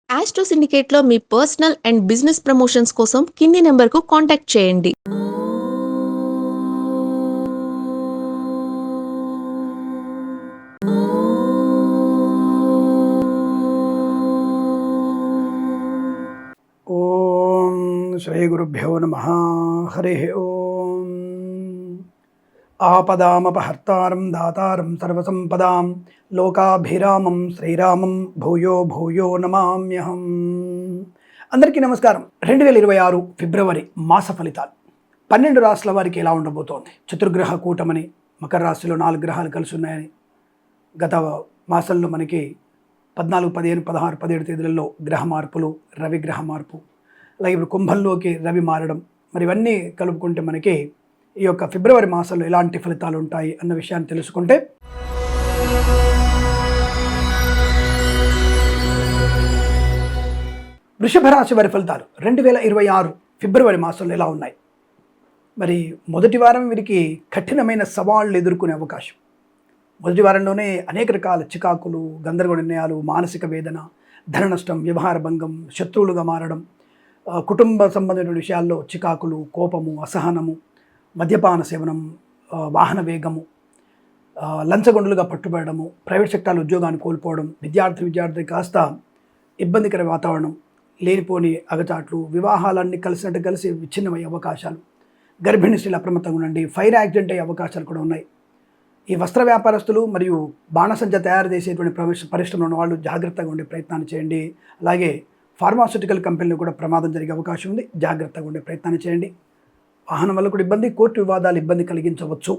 Astro సిండికేట్లో మీ personal and business promotions కోసం కింది నెంబర్కు కాంటాక్ట్ చేయండి. ఓం శ్రీ గురుభ్యో నమః. హరి ఓం. ఆపదామపహర్తారం దాతారం సర్వసంపదాం లోకాభిరామం శ్రీరామం భూయో భూయో నమామ్యహం. అందరికీ నమస్కారం. 2026 ఫిబ్రవరి మాస ఫలితాలు 12 రాశుల వారికి ఎలా ఉండబోతోంది? చతుర్గ్రహ కూటమని, మకర రాశిలో 4 గ్రహాలు కలిసి ఉన్నాయని, గత మాసంలో మనకి 14, 15, 16, 17 తేదీలలో గ్రహ మార్పులు, రవి గ్రహ మార్పు, అలాగే ఇప్పుడు కుంభంలోకి రవి మారడం, మరి ఇవన్నీ కలుపుకుంటే మనకి ఈ యొక్క ఫిబ్రవరి మాసంలో ఎలాంటి ఫలితాలు ఉంటాయి అన్న విషయాన్ని తెలుసుకుంటే, వృషభ రాశి వారి ఫలితాలు 2026 ఫిబ్రవరి మాసంలో ఎలా ఉన్నాయి? మరి మొదటి వారం వీరికి కఠినమైన సవాళ్లు ఎదుర్కొనే అవకాశం. మొదటి వారంలోనే అనేక రకాల చికాకులు, గందరగోళ నిర్ణయాలు, మానసిక వేదన, ధన నష్టం, వ్యవహార భంగం, శత్రువులుగా మారడం, కుటుంబ సంబంధమైన విషయాల్లో చికాకులు, కోపము, అసహనము, మద్యపాన సేవనం, వాహన వేగము, లంచగొండులుగా పట్టుబడము, ప్రైవేట్ సెక్టార్లో ఉద్యోగాన్ని కోల్పోవడం, విద్యార్థి కాస్త ఇబ్బందికర వాతావరణం, లేనిపోని అగచాట్లు, వివాహాలన్నీ కలిసి విచ్ఛిన్నమయ్యే అవకాశాలు, గర్భిణీ స్త్రీలు అప్రమత్తంగా ఉండండి, ఫైర్ యాక్సిడెంట్ అయ్యే అవకాశాలు కూడా ఉన్నాయి. ఈ వస్త్ర వ్యాపారస్తులు మరియు బాణసంచ తయారు చేసేటువంటి పరిశ్రమలు ఉన్న వాళ్ళు జాగ్రత్తగా ఉండే ప్రయత్నాన్ని చేయండి. అలాగే ఫార్మాస్యూటికల్ కంపెనీలు కూడా ప్రమాదం జరిగే అవకాశం ఉంది, జాగ్రత్తగా ఉండే ప్రయత్నాన్ని చేయండి. వాహనం వల్ల కూడా ఇబ్బంది, కోర్టు వివాదాలు ఇబ్బంది కలిగించవచ్చు.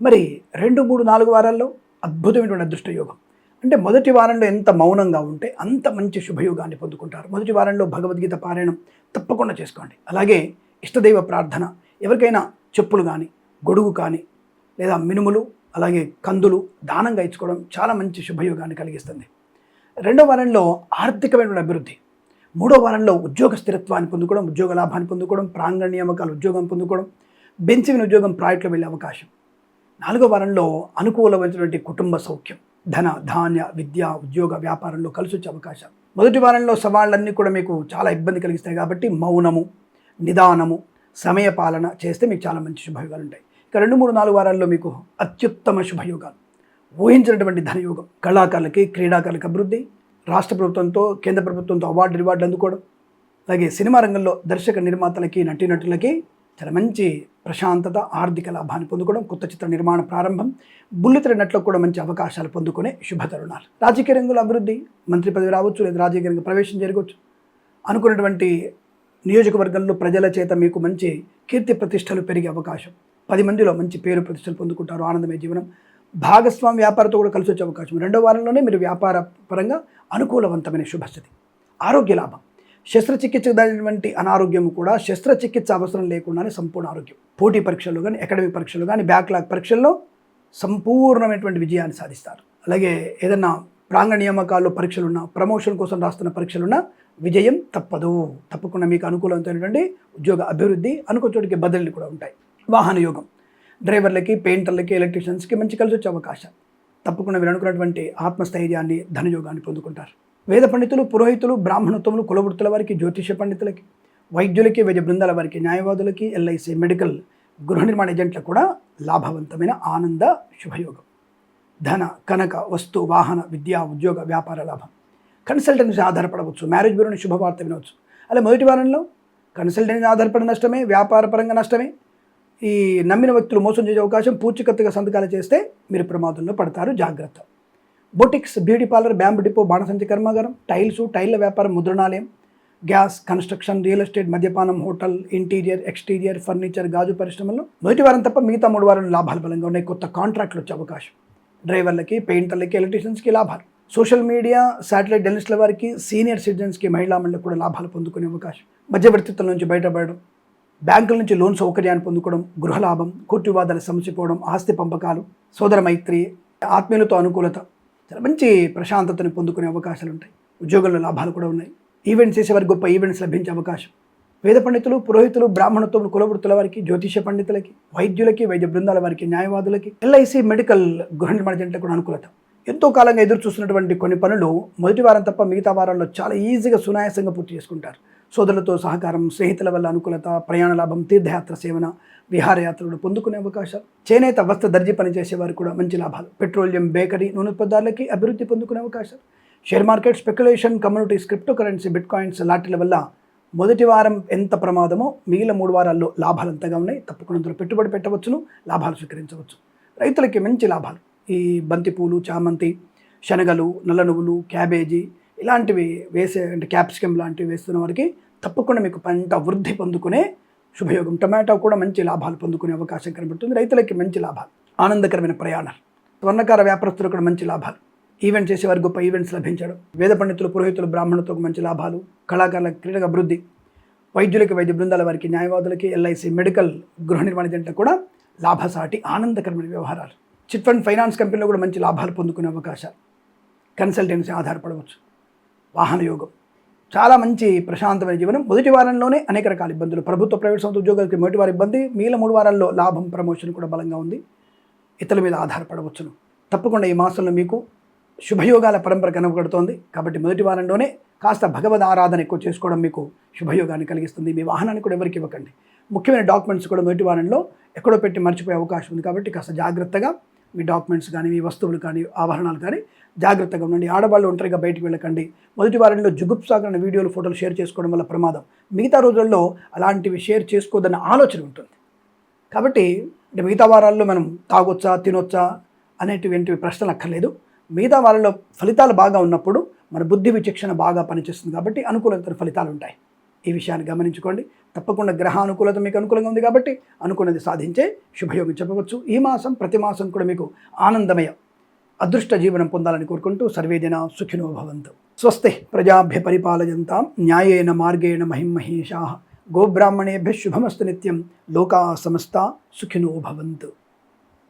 మరి 2, 3, 4 వారాల్లో అద్భుతమైనటువంటి అదృష్ట యోగం. అంటే మొదటి వారంలో ఎంత మౌనంగా ఉంటే అంత మంచి శుభయోగాన్ని పొందుకుంటారు. మొదటి వారంలో భగవద్గీత పారాయణం తప్పకుండా చేసుకోండి. అలాగే ఇష్టదైవ ప్రార్థన, ఎవరికైనా చెప్పులు కానీ, గొడుగు కానీ, లేదా మినుములు, అలాగే కందులు దానంగా ఇచ్చుకోవడం చాలా మంచి శుభయోగాన్ని కలిగిస్తుంది. 2వ వారంలో ఆర్థికమైన అభివృద్ధి, 3వ వారంలో ఉద్యోగ స్థిరత్వాన్ని పొందుకోవడం, ఉద్యోగ లాభాన్ని పొందుకోవడం, ప్రాంగణ నియామకాలు ఉద్యోగం పొందుకోవడం, బెంచిన ఉద్యోగం ప్రాజెక్టులో వెళ్ళే అవకాశం. 4వ వారంలో అనుకూలమైనటువంటి కుటుంబ సౌఖ్యం, ధన ధాన్య విద్య ఉద్యోగ వ్యాపారంలో కలిసి వచ్చే అవకాశం. మొదటి వారంలో సవాళ్ళన్నీ కూడా మీకు చాలా ఇబ్బంది కలిగిస్తాయి కాబట్టి మౌనము, నిదానము, సమయపాలన చేస్తే మీకు చాలా మంచి శుభయోగాలు ఉంటాయి. ఇక 2, 3, 4 వారాల్లో మీకు అత్యుత్తమ శుభయోగాలు, ఊహించినటువంటి ధనయోగం, కళాకారులకి, క్రీడాకారులకి అభివృద్ధి, రాష్ట్ర ప్రభుత్వంతో, కేంద్ర ప్రభుత్వంతో రివార్డులు అందుకోవడం, అలాగే సినిమా రంగంలో దర్శక నిర్మాతలకి, నటీనటులకి చాలా మంచి ప్రశాంతత, ఆర్థిక లాభాన్ని పొందుకోవడం, కొత్త చిత్ర నిర్మాణ ప్రారంభం, బుల్లితెర నటులకు కూడా మంచి అవకాశాలు పొందుకునే శుభ తరుణాలు. రాజకీయ రంగంలో అభివృద్ధి, మంత్రి పదవి రావచ్చు, లేదా రాజకీయ రంగ ప్రవేశం జరగవచ్చు. అనుకున్నటువంటి నియోజకవర్గంలో ప్రజల చేత మీకు మంచి కీర్తి ప్రతిష్టలు పెరిగే అవకాశం, 10 మందిలో మంచి పేరు ప్రతిష్టలు పొందుకుంటారు, ఆనందమయ జీవనం. భాగస్వామి వ్యాపారంతో కూడా కలిసి వచ్చే అవకాశం. 2వ వారంలోనే మీరు వ్యాపార పరంగా అనుకూలవంతమైన శుభస్థితి. ఆరోగ్య లాభం, శస్త్రచికిత్స దానివంటి అనారోగ్యం కూడా శస్త్రచికిత్స అవసరం లేకుండానే సంపూర్ణ ఆరోగ్యం. పోటీ పరీక్షలు కానీ, అకాడమిక్ పరీక్షలు కానీ, బ్యాక్లాగ్ పరీక్షల్లో సంపూర్ణమైనటువంటి విజయాన్ని సాధిస్తారు. అలాగే ఏదన్నా ప్రాంగణ నియామకాల్లో పరీక్షలున్నా, ప్రమోషన్ కోసం రాస్తున్న పరీక్షలున్నా విజయం తప్పదు. తప్పకుండా మీకు అనుకూలమైనటువంటి ఉద్యోగ అభివృద్ధి, అనుకో చోటికి బదిలీలు కూడా ఉంటాయి. వాహన యోగం, డ్రైవర్లకి, పెయింటర్లకి, ఎలక్ట్రీషియన్స్కి మంచి కలిసి వచ్చే అవకాశం. తప్పకుండా మీరు అనుకున్నటువంటి ఆత్మస్థైర్యాన్ని, ధనయోగాన్ని పొందుకుంటారు. వేద పండితులు, పురోహితులు, బ్రాహ్మణత్వములు, కులవృత్తుల వారికి, జ్యోతిష పండితులకి, వైద్యులకి, వైద్య బృందాల వారికి, న్యాయవాదులకి, ఎల్ఐసి, మెడికల్, గృహ నిర్మాణ ఏజెంట్లకు కూడా లాభవంతమైన ఆనంద శుభయోగం. ధన, కనక, వస్తు, వాహన, విద్యా, ఉద్యోగ, వ్యాపార లాభం. కన్సల్టెన్సీ ఆధారపడవచ్చు, మ్యారేజ్ బ్యూరోని శుభవార్త వినవచ్చు. అలా మొదటి వారంలో కన్సల్టెన్సీ ఆధారపడిన నష్టమే, వ్యాపార పరంగా నష్టమే. ఈ నమ్మిన వ్యక్తులు మోసం చేసే అవకాశం, పూచికత్తుగా సంతకాలు చేస్తే మీరు ప్రమాదంలో పడతారు, జాగ్రత్త. Boutiques, beauty parlour, bamboo depot, బాణసంచి కర్మాగారం, టైళ్ళ వ్యాపారం, ముద్రణాలయం, గ్యాస్, కన్స్ట్రక్షన్, రియల్ ఎస్టేట్, మద్యపానం, హోటల్, ఇంటీరియర్, ఎక్స్టీరియర్, ఫర్నిచర్, గాజు పరిశ్రమల్లో మొదటి వారం తప్ప మిగతా 3 వారాలు లాభాలు బలంగా ఉన్నాయి. కొత్త కాంట్రాక్ట్లు వచ్చే అవకాశం. డ్రైవర్లకి, పెయింటర్లకి, ఎలక్ట్రీషియన్స్కి లాభాలు. సోషల్ మీడియా, శాటిలైట్ జర్నలిస్టుల వారికి, సీనియర్ సిటిజన్స్కి, మహిళా మండలికి కూడా లాభాలు పొందుకునే అవకాశం. మధ్యవర్తిత్వం నుంచి బయటపడడం, బ్యాంకుల నుంచి లోన్ సౌకర్యాన్ని పొందుకోవడం, గృహలాభం, కోర్టు వివాదాలు సమసిపోవడం, ఆస్తి పంపకాలు, సోదర మైత్రి, ఆత్మీయులతో అనుకూలత, చాలా మంచి ప్రశాంతతను పొందుకునే అవకాశాలు ఉంటాయి. ఉద్యోగంలో లాభాలు కూడా ఉన్నాయి. ఈవెంట్స్ చేసేవారికి గొప్ప ఈవెంట్స్ లభించే అవకాశం. వేద పండితులు, పురోహితులు, బ్రాహ్మణత్వం, కులవృత్తుల వారికి, జ్యోతిష పండితులకి, వైద్యులకి, వైద్య బృందాల వారికి, న్యాయవాదులకి, ఎల్ఐసి, మెడికల్, గృహ నిర్మాణ ఏజెంట్లకు కూడా అనుకూలత. ఎంతో కాలంగా ఎదురు చూస్తున్నటువంటి కొన్ని పనులు మొదటి వారం తప్ప మిగతా వారాల్లో చాలా ఈజీగా సునాయాసంగా పూర్తి చేసుకుంటారు. సోదరులతో సహకారం, స్నేహితుల వల్ల అనుకూలత, ప్రయాణ లాభం, తీర్థయాత్ర సేవన, విహారయాత్రలు పొందుకునే అవకాశాలు. చేనేత వస్త్ర దర్జీ పనిచేసే వారు కూడా మంచి లాభాలు. పెట్రోలియం, బేకరీ, నూనె ఉత్పత్తులకి అభివృద్ధి పొందుకునే అవకాశాలు. Share market, speculation, communities, crypto currency, bitcoins లాంటిల వల్ల మొదటి వారం ఎంత ప్రమాదమో మిగిలిన 3 వారాల్లో లాభాలు అంతగా ఉన్నాయి. తప్పకుండా అందులో పెట్టుబడి పెట్టవచ్చును, లాభాలు స్వీకరించవచ్చు. రైతులకి మంచి లాభాలు. ఈ బంతిపూలు, చామంతి, శనగలు, నల్ల నువ్వులు, క్యాబేజీ ఇలాంటివి అంటే క్యాప్సికమ్ లాంటివి వేస్తున్న వారికి తప్పకుండా మీకు పంట వృద్ధి పొందుకునే శుభయోగం. టమాటో కూడా మంచి లాభాలు పొందుకునే అవకాశం కనబడుతుంది. రైతులకి మంచి లాభాలు. ఆనందకరమైన ప్రయాణాలు. స్వర్ణకార వ్యాపారస్తులు కూడా మంచి లాభాలు. ఈవెంట్ చేసేవారు గొప్ప ఈవెంట్స్ లభించడం. వేద పండితులు, పురోహితులు, బ్రాహ్మణులతో మంచి లాభాలు. కళాకారుల క్రీడల అభివృద్ధి. వైద్యులకి, వైద్య బృందాల వారికి, న్యాయవాదులకి, ఎల్ఐసి, మెడికల్, గృహ నిర్మాణ జంట కూడా లాభసాటి ఆనందకరమైన వ్యవహారాలు. చిట్ ఫండ్, ఫైనాన్స్ కంపెనీలో కూడా మంచి లాభాలు పొందుకునే అవకాశాలు. కన్సల్టెన్సీ ఆధారపడవచ్చు. వాహన యోగం. చాలా మంచి ప్రశాంతమైన జీవనం. మొదటి వారంలోనే అనేక రకాల ఇబ్బందులు. ప్రభుత్వ, ప్రైవేట్ సంస్థ ఉద్యోగాలకి మొదటి వారి ఇబ్బంది. మిగిలిన 3 వారాల్లో లాభం, ప్రమోషన్ కూడా బలంగా ఉంది. ఇతరుల మీద ఆధారపడవచ్చును. తప్పకుండా ఈ మాసంలో మీకు శుభయోగాల పరంపర కనబడుతోంది. కాబట్టి మొదటి వారంలోనే కాస్త భగవద్ ఆరాధన ఎక్కువ చేసుకోవడం మీకు శుభయోగాన్ని కలిగిస్తుంది. మీ వాహనాన్ని కూడా ఎవరికి ఇవ్వకండి. ముఖ్యమైన డాక్యుమెంట్స్ కూడా మొదటి వారంలో ఎక్కడో పెట్టి మర్చిపోయే అవకాశం ఉంది. కాబట్టి కాస్త జాగ్రత్తగా మీ డాక్యుమెంట్స్ కానీ, మీ వస్తువులు కానీ, ఆభరణాలు కానీ జాగ్రత్తగా ఉండండి. ఆడవాళ్ళు ఒంటరిగా బయటికి వెళ్ళకండి. మొదటి వారంలో జుగుప్సాకరణ వీడియోలు, ఫోటోలు షేర్ చేసుకోవడం వల్ల ప్రమాదం. మిగతా రోజుల్లో అలాంటివి షేర్ చేసుకోవద్దన్న ఆలోచన ఉంటుంది. కాబట్టి అంటే మిగతా వారాల్లో మనం తాగొచ్చా, తినొచ్చా అనేటువంటివి ప్రశ్నలు అక్కర్లేదు. మిగతా వారాల్లో ఫలితాలు బాగా ఉన్నప్పుడు మన బుద్ధి విచక్షణ బాగా పనిచేస్తుంది. కాబట్టి అనుకూలత ఫలితాలు ఉంటాయి. ఈ విషయాన్ని గమనించుకోండి. తప్పకుండా గ్రహానుకూలత మీకు అనుకూలంగా ఉంది కాబట్టి అనుకున్నది సాధించే శుభయోగం చెప్పవచ్చు. ఈ మాసం ప్రతి మాసం కూడా మీకు ఆనందమయ అదృష్ట జీవనం పొందాలని కోరుకుంటూ సర్వేజన సుఖినో భవంతు. స్వస్తి ప్రజాభ్య పరిపాలయంతాం న్యాయేన మార్గేణ మహిమహేషాః. గోబ్రాహ్మణేభ్యః శుభమస్తు నిత్యం. లోకా సమస్తా సుఖినో భవంతు.